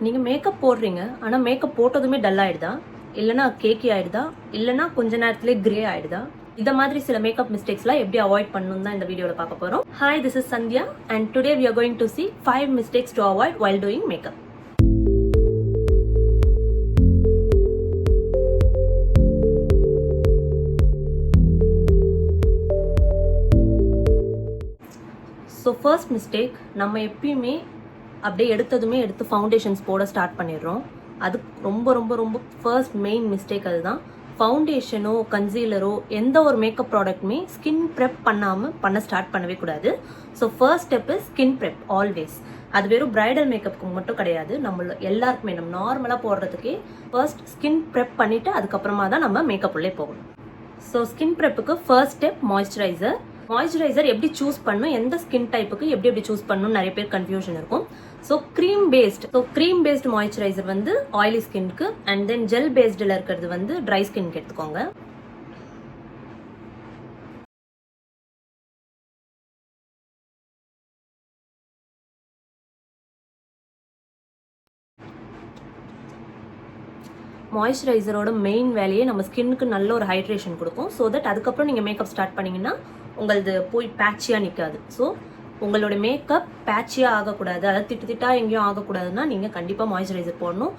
நீங்கள் மேக்கப் போடுறீங்க, ஆனால் மேக்கப் போட்டதுமே டல் ஆகிடுதா, இல்லைனா கேக்கி ஆகிடுதா, இல்லைனா கொஞ்ச நேரத்துலேயே கிரே ஆகிடுதா? இந்த மாதிரி சில மேக்கப் மிஸ்டேக்ஸ்லாம் எப்படி அவாய்ட் பண்ணணும் தான் இந்த வீடியோவில் பார்க்க போகிறோம். Hi, this is Sandhya and today we are going to see 5 mistakes to avoid while doing makeup. So first mistake, நம்ம எப்பயுமே அப்படியே எடுத்து ஃபவுண்டேஷன்ஸ் போட ஸ்டார்ட் பண்ணிடுறோம். அது ரொம்ப ரொம்ப ரொம்ப ஃபர்ஸ்ட் மெயின் மிஸ்டேக். அதுதான் ஃபவுண்டேஷனோ கன்சீலரோ எந்த ஒரு மேக்கப் ப்ராடக்ட்டுமே ஸ்கின் ப்ரெப் பண்ண ஸ்டார்ட் பண்ணவே கூடாது. So first step is skin prep always. அது வெறும் பிரைடல் மேக்கப்புக்கு மட்டும் கிடையாது, நம்ம எல்லாருக்குமே நம்ம நார்மலாக போடுறதுக்கே ஃபர்ஸ்ட் ஸ்கின் ப்ரெப் பண்ணிவிட்டு அதுக்கப்புறமா தான் நம்ம மேக்கப் உள்ளே போகணும். ஸோ ஸ்கின் ப்ரெப்புக்கு ஃபர்ஸ்ட் ஸ்டெப் மாய்ஸ்சரைசர். மாய்ஸ்சரைசர் எப்படி சூஸ் பண்ணணும், எந்த ஸ்கின் டைப்புக்கு எப்படி சூஸ் பண்ணணும் நிறைய பேர் கன்ஃபியூஷன் இருக்கும். ஸோ க்ரீம் பேஸ்ட் மாய்ஸ்சரைசர் வந்து ஆயிலி ஸ்கின்க்கு, அண்ட் தென் ஜெல் பேஸ்டில் இருக்கிறது வந்து ட்ரை ஸ்கின்க்கு எடுத்துக்கோங்க. மாய்ஸ்சரைசரோட மெயின் வேலையே நம்ம ஸ்கின்னுக்கு நல்ல ஒரு ஹைட்ரேஷன் கொடுக்கும். ஸோ தட் அதுக்கப்புறம் நீங்கள் மேக்கப் ஸ்டார்ட் பண்ணிங்கன்னா உங்களது போய் பேட்சியாக நிற்காது. ஸோ உங்களோட மேக்கப் பேட்சியாக ஆகக்கூடாது, அதாவது திட்டா எங்கேயும் ஆகக்கூடாதுன்னா நீங்கள் கண்டிப்பாக மாய்ஸ்சரைசர் போடணும்.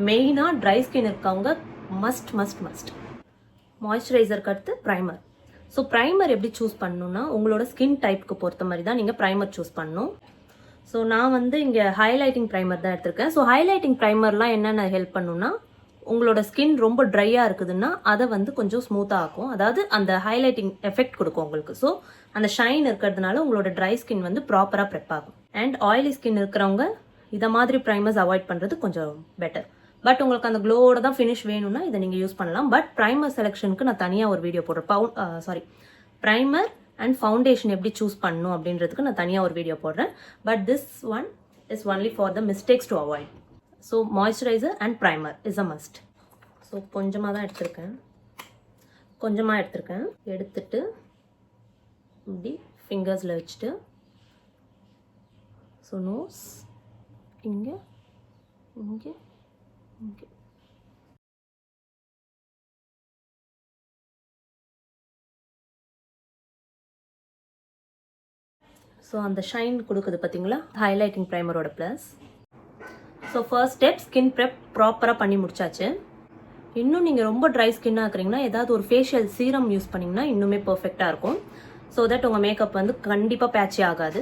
மெயினாக ட்ரை ஸ்கின் இருக்கவங்க மஸ்ட் மஸ்ட் மஸ்ட். மாய்ஸ்சரைசருக்கு அடுத்து ப்ரைமர். ஸோ ப்ரைமர் எப்படி சூஸ் பண்ணணும்னா உங்களோட ஸ்கின் டைப்புக்கு பொறுத்த மாதிரி தான் நீங்கள் ப்ரைமர் சூஸ் பண்ணணும். ஸோ நான் வந்து இங்கே ஹைலைட்டிங் ப்ரைமர் தான் எடுத்திருக்கேன். ஸோ ஹைலைட்டிங் ப்ரைமர்லாம் என்னென்ன ஹெல்ப் பண்ணுன்னா, உங்களோட ஸ்கின் ரொம்ப ட்ரையாக இருக்குதுன்னா அதை வந்து கொஞ்சம் ஸ்மூத்தாக ஆக்கும், அதாவது அந்த ஹைலைட்டிங் எஃபெக்ட் கொடுக்கும் உங்களுக்கு. ஸோ அந்த ஷைன் இருக்கிறதுனால உங்களோட ட்ரை ஸ்கின் வந்து ப்ராப்பராக ப்ரெப் ஆகும். அண்ட் ஆயிலி ஸ்கின் இருக்கிறவங்க இதை மாதிரி ப்ரைமர்ஸ் அவாய்ட் பண்ணுறது கொஞ்சம் பெட்டர். பட் உங்களுக்கு அந்த க்ளோவோட தான் ஃபினிஷ் வேணும்னா இதை நீங்கள் யூஸ் பண்ணலாம். பட் ப்ரைமர் செலெக்ஷனுக்கு நான் தனியாக ஒரு வீடியோ போடுறேன். ப்ரைமர் அண்ட் ஃபவுண்டேஷன் எப்படி சூஸ் பண்ணணும் அப்படின்றதுக்கு நான் தனியாக ஒரு வீடியோ போடுறேன். But this one is only for the mistakes to avoid. So moisturiser and primer is a must. So கொஞ்சமாக தான் எடுத்திருக்கேன், எடுத்துட்டு இப்படி ஃபிங்கர்ஸில் வச்சுட்டு, ஸோ நோஸ் இங்கே இங்கே இங்கே. ஸோ அந்த ஷைன் கொடுக்குது பார்த்தீங்களா, ஹைலைட்டிங் ப்ரைமரோட plus. So first step skin prep ப்ராப்பராக பண்ணி முடிச்சாச்சு. இன்னும் நீங்கள் ரொம்ப ட்ரை ஸ்கின்னாக இருக்கிறீங்கன்னா ஏதாவது ஒரு ஃபேஷியல் சீரம் யூஸ் பண்ணிங்கன்னா இன்னுமே பர்ஃபெக்டாக இருக்கும். ஸோ தட் உங்கள் மேக்கப் வந்து கண்டிப்பாக பேட்சி ஆகாது.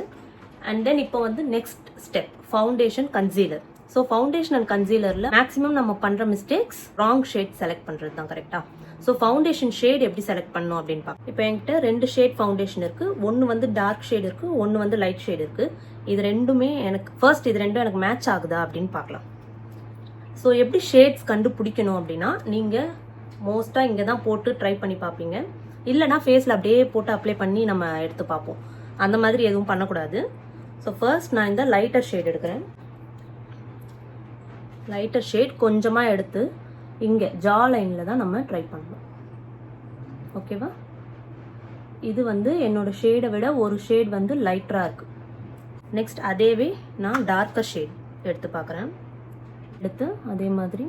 அண்ட் தென் இப்போ வந்து next step foundation concealer. So foundation and கன்சீலரில் மேக்ஸிமம் நம்ம பண்ணுற மிஸ்டேக்ஸ் ராங் ஷேட் செலக்ட் பண்ணுறது தான் கரெக்டாக. ஸோ ஃபவுண்டேஷன் ஷேட் எப்படி செலக்ட் பண்ணணும் அப்படின்னு பார்க்க, இப்போ என்கிட்ட 2 ஷேட் ஃபவுண்டேஷன் இருக்குது. ஒன்று வந்து டார்க் ஷேட் இருக்குது, ஒன்று வந்து லைட் ஷேட் இருக்குது. இது ரெண்டும் எனக்கு மேட்ச் ஆகுதா அப்படின்னு பார்க்கலாம். ஸோ எப்படி ஷேட்ஸ் கண்டுபிடிக்கணும் அப்படின்னா, நீங்கள் மோஸ்ட்டாக இங்கே தான் போட்டு ட்ரை பண்ணி பார்ப்பீங்க, இல்லைனா ஃபேஸில் அப்படியே போட்டு அப்ளை பண்ணி நம்ம எடுத்து பார்ப்போம். அந்த மாதிரி எதுவும் பண்ணக்கூடாது. ஸோ ஃபர்ஸ்ட் நான் இந்த லைட்டர் ஷேட் எடுக்கிறேன். லைட்டர் ஷேட் கொஞ்சமாக எடுத்து இங்கே ஜா லைனில் தான் நம்ம ட்ரை பண்ணணும். ஓகேவா? இது வந்து என்னோட ஷேடை விட ஒரு ஷேட் வந்து லைட்டராக இருக்குது. நெக்ஸ்ட் அதேவே நான் டார்க்கர் ஷேட் எடுத்து பார்க்குறேன். எடுத்து அதே மாதிரி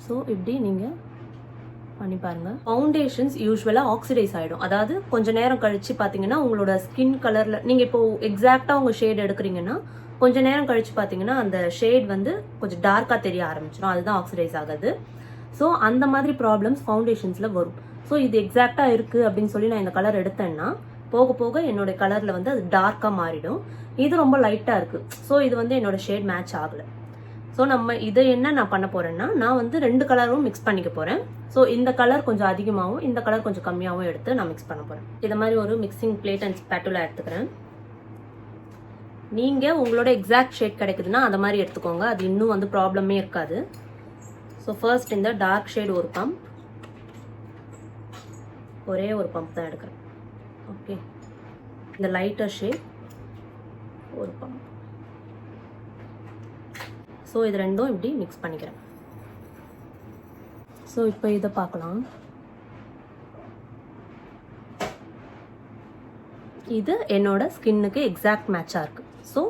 ஸோ இப்படி நீங்கள் பண்ணி பாருங்கள். ஃபவுண்டேஷன்ஸ் யூஸ்வலாக ஆக்சிடைஸ் ஆகிடும். அதாவது கொஞ்சம் நேரம் கழித்து பார்த்தீங்கன்னா உங்களோட ஸ்கின் கலரில் நீங்கள் இப்போ எக்ஸாக்டாக உங்கள் ஷேட் எடுக்கிறீங்கன்னா கொஞ்சம் நேரம் கழித்து பார்த்தீங்கன்னா அந்த ஷேட் வந்து கொஞ்சம் டார்க்காக தெரிய ஆரம்பிச்சிடும். அதுதான் ஆக்சிடைஸ் ஆகுது. ஸோ அந்த மாதிரி ப்ராப்ளம்ஸ் ஃபவுண்டேஷன்ஸில் வரும். ஸோ இது எக்ஸாக்டாக இருக்குது அப்படின்னு சொல்லி நான் இந்த கலர் எடுத்தேன்னா போக போக என்னோட கலரில் வந்து அது டார்க்காக மாறிடும். இது ரொம்ப லைட்டாக இருக்குது, ஸோ இது வந்து என்னோட ஷேட் மேட்ச் ஆகலை. ஸோ நம்ம இதை என்ன நான் பண்ண போகிறேன்னா, நான் வந்து 2 கலரும் மிக்ஸ் பண்ணிக்க போகிறேன். ஸோ இந்த கலர் கொஞ்சம் அதிகமாகவும் இந்த கலர் கொஞ்சம் கம்மியாகவும் எடுத்து நான் மிக்ஸ் பண்ண போகிறேன். இதை மாதிரி ஒரு மிக்சிங் பிளேட் அண்ட் ஸ்பேட்டுலா எடுத்துக்கிறேன். நீங்கள் உங்களோட எக்ஸாக்ட் ஷேட் கிடைக்குதுன்னா அந்த மாதிரி எடுத்துக்கோங்க, அது இன்னும் வந்து ப்ராப்ளமே இருக்காது. ஸோ ஃபர்ஸ்ட் இந்த டார்க் ஷேட் ஒரு பம்ப், ஒரே ஒரு பம்ப் தான் எடுக்கிறேன். ஓகே, இந்த லைட்டர் ஷேட் ஒரு பம்ப். ஸோ இது ரெண்டும் இப்படி மிக்ஸ் பண்ணிக்கிறேன். ஸோ இப்போ இதை பார்க்கலாம். இது என்னோட ஸ்கின்னுக்கு எக்ஸாக்ட் மேட்சாக இருக்குது. ஸோ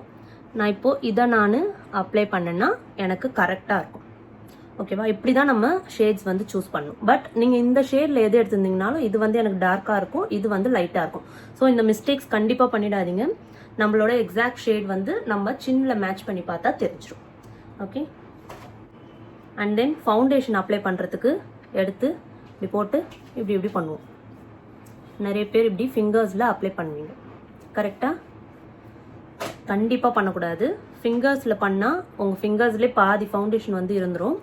நான் இப்போது இதை நான் அப்ளை பண்ணேன்னா எனக்கு கரெக்டாக இருக்கும். ஓகேவா? இப்படி தான் நம்ம ஷேட்ஸ் வந்து சூஸ் பண்ணணும். பட் நீங்கள் இந்த ஷேடில் எது எடுத்திருந்தீங்கனாலும் இது வந்து எனக்கு டார்க்காக இருக்கும், இது வந்து லைட்டாக இருக்கும். ஸோ இந்த மிஸ்டேக்ஸ் கண்டிப்பாக பண்ணிடாதீங்க. நம்மளோட எக்ஸாக்ட் ஷேட் வந்து நம்ம சின்னில் மேட்ச் பண்ணி பார்த்தா தெரிஞ்சிடும். Okay. And then foundation apply பண்ணுறதுக்கு எடுத்து இப்படி போட்டு இப்படி பண்ணுவோம். நிறைய பேர் இப்படி ஃபிங்கர்ஸில் அப்ளை பண்ணுவீங்க. கரெக்டாக? கண்டிப்பாக பண்ணக்கூடாது. ஃபிங்கர்ஸில் பண்ணால் உங்கள் ஃபிங்கர்ஸ்லேயே பாதி ஃபவுண்டேஷன் வந்து இருந்துடும்.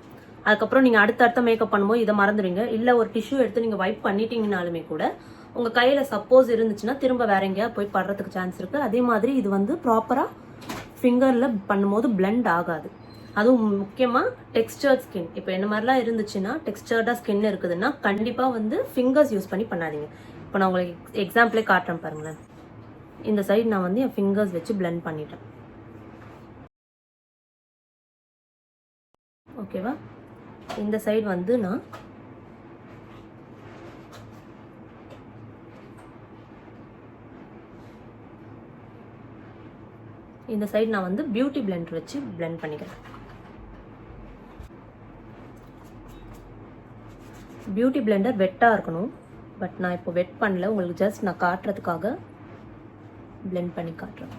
அதுக்கப்புறம் நீங்கள் அடுத்த மேக்கப் பண்ணும்போது இதை மறந்துடுவீங்க. இல்லை ஒரு டிஷ்யூ எடுத்து நீங்கள் வைப் பண்ணிட்டீங்கனாலுமே கூட உங்கள் கையில் சப்போஸ் இருந்துச்சுன்னா திரும்ப வேற எங்கேயா போய் படுறதுக்கு சான்ஸ் இருக்குது. அதே மாதிரி இது வந்து ப்ராப்பராக ஃபிங்கரில் பண்ணும்போது பிளெண்ட் ஆகாது. அதுவும் முக்கியமாக டெக்ஸ்டர்ட் ஸ்கின், இப்போ என்ன மாதிரிலாம் இருந்துச்சுன்னா டெக்ஸ்டர்டாக ஸ்கின் இருக்குதுன்னா கண்டிப்பாக வந்து ஃபிங்கர்ஸ் யூஸ் பண்ணி பண்ணாதீங்க. இப்போ நான் உங்களுக்கு எக்ஸாம்பிளே காட்டுறேன் பாருங்களேன். இந்த சைடு நான் வந்து என் ஃபிங்கர்ஸ் வச்சு பிளெண்ட் பண்ணிட்டேன். ஓகேவா? இந்த சைடு வந்து நான் வந்து பியூட்டி பிளெண்டர் வச்சு பிளெண்ட் பண்ணிக்கிறேன். பியூட்டி பிளெண்டர் வெட்டாக இருக்கணும். பட் நான் இப்போ வெட் பண்ணல, உங்களுக்கு ஜஸ்ட் நான் காட்டுறதுக்காக பிளெண்ட் பண்ணி காட்டுறேன்.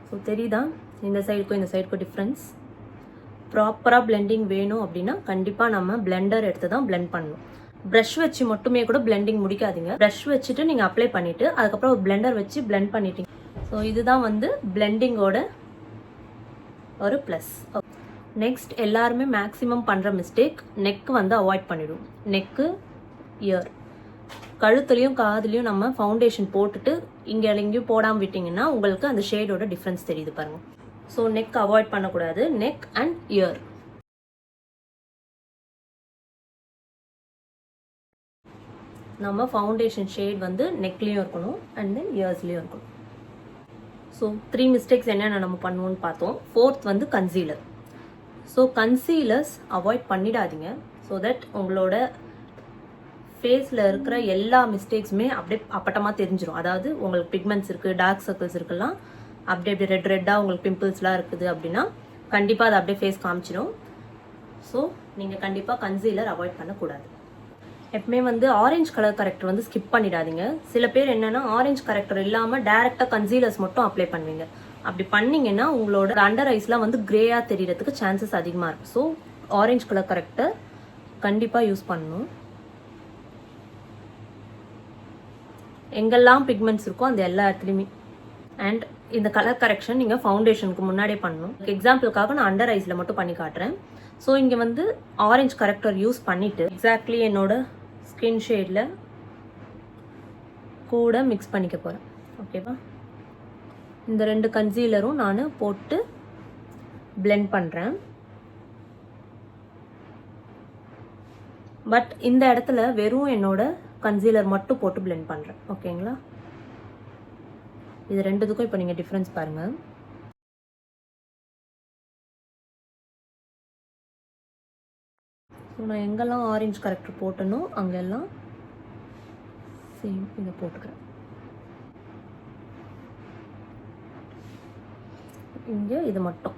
ஸோ தெரியுதா இந்த சைடுக்கும் இந்த சைடுக்கும் டிஃப்ரென்ஸ்? ப்ராப்பராக பிளெண்டிங் வேணும் அப்படின்னா கண்டிப்பாக நம்ம பிளெண்டர் எடுத்து தான் பிளெண்ட் பண்ணணும். ப்ரஷ் வச்சு மட்டுமே கூட பிளெண்டிங் முடிக்காதீங்க. ப்ரஷ் வச்சுட்டு நீங்கள் அப்ளை பண்ணிவிட்டு அதுக்கப்புறம் ஒரு பிளெண்டர் வச்சு பிளெண்ட் பண்ணிட்டீங்க. ஸோ இதுதான் வந்து பிளெண்டிங்கோட ஒரு ப்ளஸ். நெக்ஸ்ட் எல்லாருமே மேக்ஸிமம் பண்ணுற மிஸ்டேக் நெக் வந்து அவாய்ட் பண்ணிவிடும். நெக்கு, இயர், கழுத்துலையும் காதுலையும் நம்ம ஃபவுண்டேஷன் போட்டுட்டு இங்கே எங்கேயும் போடாமல் விட்டிங்கன்னா உங்களுக்கு அந்த ஷேடோட டிஃப்ரென்ஸ் தெரியுது பாருங்கள். ஸோ நெக் அவாய்ட் பண்ணக்கூடாது. Neck and year. நம்ம ஃபவுண்டேஷன் ஷேட் வந்து நெக்லேயும் இருக்கணும் அண்ட் தென் இயர்ஸ்லேயும் இருக்கணும். ஸோ 3 மிஸ்டேக்ஸ் என்னென்ன நம்ம பண்ணுவோம்னு பார்த்தோம். 4th வந்து கன்சீலர். ஸோ கன்சீலர்ஸ் அவாய்ட் பண்ணிடாதீங்க. ஸோ தட் உங்களோட ஃபேஸில் இருக்கிற எல்லா மிஸ்டேக்ஸுமே அப்படியே அப்பட்டமாக தெரிஞ்சிடும். அதாவது உங்களுக்கு பிக்மெண்ட்ஸ் இருக்குது, டார்க் சர்க்கிள்ஸ் இருக்குலாம், அப்படியே ரெட்டாக உங்களுக்கு பிம்பிள்ஸ்லாம் இருக்குது அப்படின்னா கண்டிப்பாக அதை அப்படியே ஃபேஸ் காமிச்சிடும். ஸோ நீங்கள் கண்டிப்பாக கன்சீலர் அவாய்ட் பண்ணக்கூடாது. எப்பவுமே வந்து ஆரஞ்சு கலர் கரெக்டர் வந்து ஸ்கிப் பண்ணிடாதீங்க. சில பேர் என்னன்னா ஆரஞ்சு கரெக்டர் இல்லாமல் டேரெக்டாக கன்சீலர்ஸ் மட்டும் அப்ளை பண்ணுவீங்க. அப்படி பண்ணிங்கன்னா உங்களோட அண்டர் ஐஸ்லாம் வந்து கிரேயாக தெரியறதுக்கு சான்சஸ் அதிகமாக இருக்குது. ஸோ ஆரஞ்சு கலர் கரெக்டர் கண்டிப்பாக யூஸ் பண்ணணும். எங்கெல்லாம் பிக்மெண்ட்ஸ் இருக்கோ அந்த எல்லா இடத்துலையுமே. அண்ட் இந்த கலர் கரெக்ஷன் நீங்கள் ஃபவுண்டேஷனுக்கு முன்னாடியே பண்ணணும். எக்ஸாம்பிளுக்காக நான் அண்டர் ஐஸில் மட்டும் பண்ணி காட்டுறேன். ஸோ இங்கே வந்து ஆரஞ்சு கரெக்டர் யூஸ் பண்ணிவிட்டு எக்ஸாக்ட்லி என்னோட ஸ்கின் ஷேடில் கூட மிக்ஸ் பண்ணிக்க போகிறேன். ஓகேவா? இந்த 2 கன்சீலரும் நான் போட்டு பிளெண்ட் பண்ணுறேன். பட் இந்த இடத்துல வெறும் என்னோட கன்சீலர் மட்டும் போட்டு பிளெண்ட் பண்ணுறேன். ஓகேங்களா? இது 2த்துக்கும் இப்போ நீங்கள் டிஃப்ரென்ஸ் பாருங்கள். ஸோ நான் எங்கெல்லாம் ஆரஞ்சு கரெக்டர் போட்டனோ அங்கெல்லாம் சேம் இதை போட்டுக்கிறேன். இங்கே இது மட்டும்.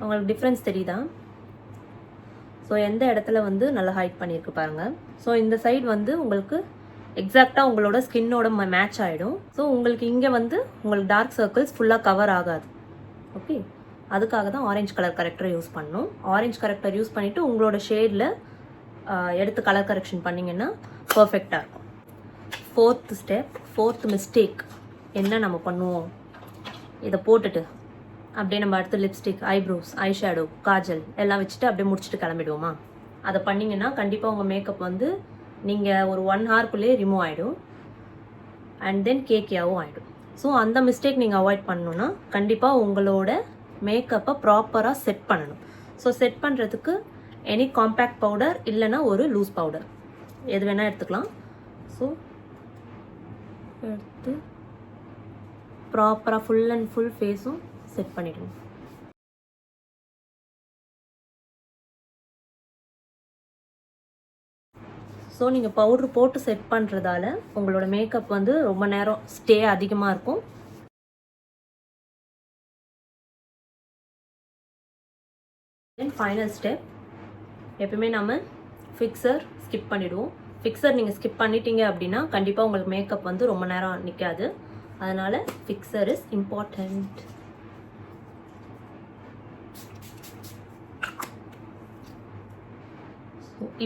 உங்களுக்கு டிஃப்ரென்ஸ் தெரியுதா? ஸோ எந்த இடத்துல வந்து நல்லா ஹைட் பண்ணியிருக்கு பாருங்கள். ஸோ இந்த சைடு வந்து உங்களுக்கு எக்ஸாக்டாக உங்களோட ஸ்கின்னோட மேட்ச் ஆகிடும். ஸோ உங்களுக்கு இங்கே வந்து உங்களுக்கு டார்க் சர்க்கிள்ஸ் ஃபுல்லாக கவர் ஆகாது. ஓகே, அதுக்காக தான் ஆரஞ்சு கலர் கரெக்டரை யூஸ் பண்ணணும். ஆரஞ்சு கரெக்டர் யூஸ் பண்ணிவிட்டு உங்களோட ஷேடில் எடுத்து கலர் கரெக்ஷன் பண்ணிங்கன்னா பர்ஃபெக்டாக இருக்கும். 4th ஸ்டெப், 4th மிஸ்டேக் என்ன நம்ம பண்ணுவோம், இதை போட்டுட்டு அப்படியே நம்ம அடுத்து lipstick, eyebrows, eye shadow, Kajal எல்லாம் வச்சுட்டு அப்படியே முடிச்சுட்டு கிளம்பிடுவோமா? அதை பண்ணிங்கன்னா கண்டிப்பாக உங்கள் மேக்கப் வந்து நீங்கள் ஒரு 1 ஹவர்க்குள்ளேயே ரிமூவ் ஆகிடும் அண்ட் தென் கேக்கியாகவும் ஆகிடும். ஸோ அந்த மிஸ்டேக் நீங்கள் அவாய்ட் பண்ணணுன்னா கண்டிப்பாக உங்களோட மேக்கப்பை ப்ராப்பராக செட் பண்ணணும். ஸோ செட் பண்ணுறதுக்கு எனி காம்பேக்ட் பவுடர் இல்லைன்னா ஒரு லூஸ் பவுடர் எது வேணால் எடுத்துக்கலாம். ஸோ எடுத்து ப்ராப்பராக ஃபுல் அண்ட் ஃபுல் ஃபேஸும் செட் பண்ணிடுங்க. ஸோ நீங்கள் பவுட்ரு போட்டு செட் பண்ணுறதால உங்களோட மேக்கப் வந்து ரொம்ப நேரம் ஸ்டே அதிகமாக இருக்கும். தென் ஃபைனல் ஸ்டெப், எப்பயுமே நம்ம ஃபிக்ஸர் ஸ்கிப் பண்ணிவிடுவோம். ஃபிக்ஸர் நீங்கள் ஸ்கிப் பண்ணிட்டீங்க அப்படின்னா கண்டிப்பாக உங்களுக்கு மேக்கப் வந்து ரொம்ப நேரம் நிற்காது. அதனால் ஃபிக்ஸர் இஸ் இம்பார்ட்டண்ட்.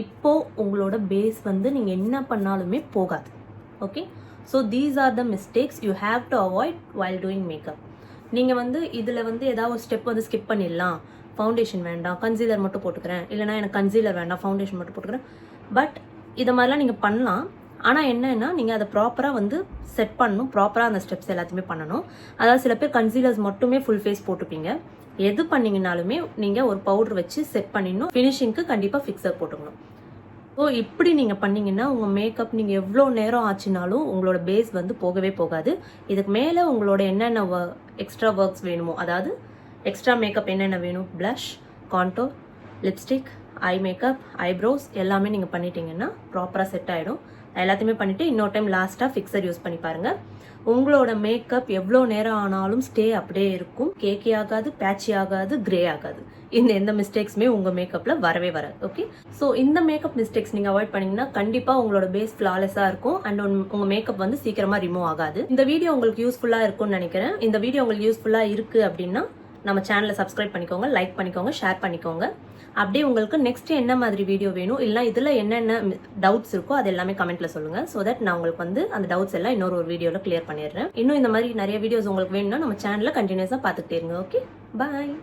இப்போ உங்களோட பேஸ் வந்து நீங்கள் என்ன பண்ணாலுமே போகாது. Okay, so these are the mistakes you have to avoid while doing makeup. நீங்கள் வந்து இதில் வந்து ஏதாவது ஒரு ஸ்டெப் வந்து ஸ்கிப் பண்ணிடலாம். ஃபவுண்டேஷன் வேண்டாம், கன்சீலர் மட்டும் போட்டுக்கிறேன், இல்லைனா எனக்கு கன்சீலர் வேண்டாம், ஃபவுண்டேஷன் மட்டும் போட்டுக்கிறேன். பட் இதை மாதிரிலாம் நீங்கள் பண்ணலாம். ஆனால் என்னன்னா நீங்கள் அதை ப்ராப்பராக வந்து செட் பண்ணணும், ப்ராப்பராக அந்த ஸ்டெப்ஸ் எல்லாத்தையுமே பண்ணணும். அதாவது சில பேர் கன்சீலர்ஸ் மட்டுமே ஃபுல் ஃபேஸ் போட்டுப்பீங்க. எது பண்ணிங்கனாலுமே நீங்கள் ஒரு பவுடர் வச்சு செட் பண்ணிடணும். ஃபினிஷிங்க்கு கண்டிப்பாக ஃபிக்ஸர் போட்டுக்கணும். ஸோ இப்படி நீங்கள் பண்ணிங்கன்னா உங்கள் மேக்கப் நீங்கள் எவ்வளோ நேரம் ஆச்சுனாலும் உங்களோட பேஸ் வந்து போகவே போகாது. இதுக்கு மேலே உங்களோட என்னென்ன எக்ஸ்ட்ரா ஒர்க்ஸ் வேணுமோ, அதாவது எக்ஸ்ட்ரா மேக்கப் என்னென்ன வேணும், blush, contour, lipstick, eye makeup, eyebrows எல்லாமே நீங்கள் பண்ணிட்டீங்கன்னா ப்ராப்பராக செட் ஆகிடும். எல்லாத்தையுமே பண்ணிவிட்டு இன்னொரு டைம் லாஸ்ட்டாக ஃபிக்ஸர் யூஸ் பண்ணி பாருங்கள். உங்களோட மேக்கப் எவ்வளோ நேரம் ஆனாலும் ஸ்டே அப்படியே இருக்கும். கேக்கி ஆகாது, பேட்சி ஆகாது, கிரே ஆகாது. இந்த எந்த மிஸ்டேக்ஸுமே உங்கள் மேக்கப்பில் வரவே வராது. ஓகே, ஸோ இந்த மேக்கப் மிஸ்டேக்ஸ் நீங்கள் அவாய்ட் பண்ணிங்கன்னா கண்டிப்பாக உங்களோட பேஸ் ஃப்ளாலெஸ்ஸாக இருக்கும் அண்ட் உங்கள் மேக்கப் வந்து சீக்கிரமாக ரிமூவ் ஆகாது. இந்த வீடியோ உங்களுக்கு யூஸ்ஃபுல்லாக இருக்கும்னு நினைக்கிறேன். இந்த வீடியோ உங்களுக்கு யூஸ்ஃபுல்லாக இருக்குது அப்படின்னா நம்ம சேனலை சப்ஸ்கிரைப் பண்ணிக்கோங்க, லைக் பண்ணிக்கோங்க, ஷேர் பண்ணிக்கோங்க. அப்படியே உங்களுக்கு நெக்ஸ்ட் என்ன மாதிரி வீடியோ வேணும், இல்லை இதில் என்னென்ன டவுட்ஸ் இருக்கோ அது எல்லாமே கமெண்ட்ல சொல்லுங்கள். ஸோ தட் நான் உங்களுக்கு வந்து அந்த டவுட்ஸ் எல்லாம் இன்னொரு ஒரு வீடியோவில் கிளியர் பண்ணிடுறேன். இன்னும் இந்த மாதிரி நிறைய வீடியோஸ் உங்களுக்கு வேணும்னா நம்ம சேனலில் கண்டினியூஸாக பார்த்துக்கிட்டே இருங்க. ஓகே, பாய்.